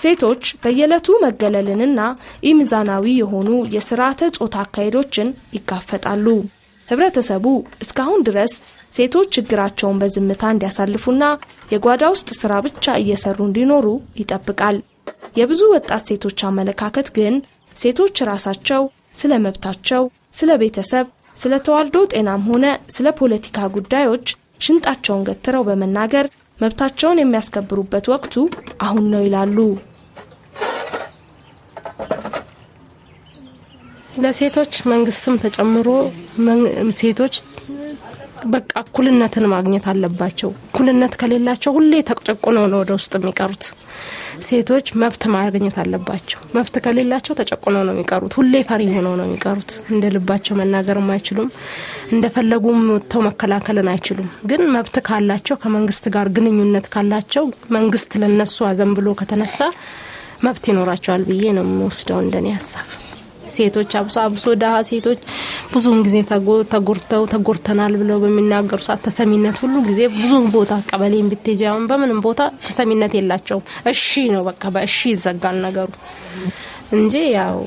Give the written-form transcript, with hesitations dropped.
ሴቶች በየለቱ መገለልንና ኢሚዛናዊ የሆኑ የሥርዓተ ጾታ አካሄዶችን ይጋፈጣሉ። ህብረተሰቡ እስካሁን ድረስ ሴቶች ችግራቸውን በዝምታ እንዲያሳልፉና የጓዳ ውስጥ ስራ ብቻ እየሰሩ እንዲኖሩ ይጠብቃል። የብዙ ወጣት ሴቶች አመለካከት ግን ሴቶች ራሳቸው ስለ መብታቸው፣ ስለ ቤተሰብ፣ ስለ ተዋልዶ ጤናም ሆነ ስለ ፖለቲካ ጉዳዮች ሽንጣቸውን ገትረው በመናገር መብታቸውን የሚያስከብሩበት ወቅቱ አሁን ነው ይላሉ። ለሴቶች መንግስትም ተጨምሮ ሴቶች በቃ እኩልነትን ማግኘት አለባቸው። እኩልነት ከሌላቸው ሁሌ ተጨቆነው ነው ወደ ውስጥ የሚቀሩት። ሴቶች መብት ማግኘት አለባቸው። መብት ከሌላቸው ተጨቆነው ነው የሚቀሩት። ሁሌ ፈሪ ሆነው ነው የሚቀሩት። እንደ ልባቸው መናገርም አይችሉም። እንደፈለጉም ወጥተው መከላከልን አይችሉም። ግን መብት ካላቸው ከመንግስት ጋር ግንኙነት ካላቸው መንግስት ለነሱ አዘን ብሎ ከተነሳ መብት ይኖራቸዋል ብዬ ነው የምወስደው እንደኔ ሐሳብ። ሴቶች አብሶ ዳሃ ሴቶች ብዙውን ጊዜ ተጎርተናል ብለው በሚናገሩ ሰዓት ተሰሚነት ሁሉ ጊዜ ብዙ ቦታ ቀበሌን ብትጃውን በምንም ቦታ ተሰሚነት የላቸው። እሺ ነው በቃ በእሺ ይዘጋል ነገሩ እንጂ ያው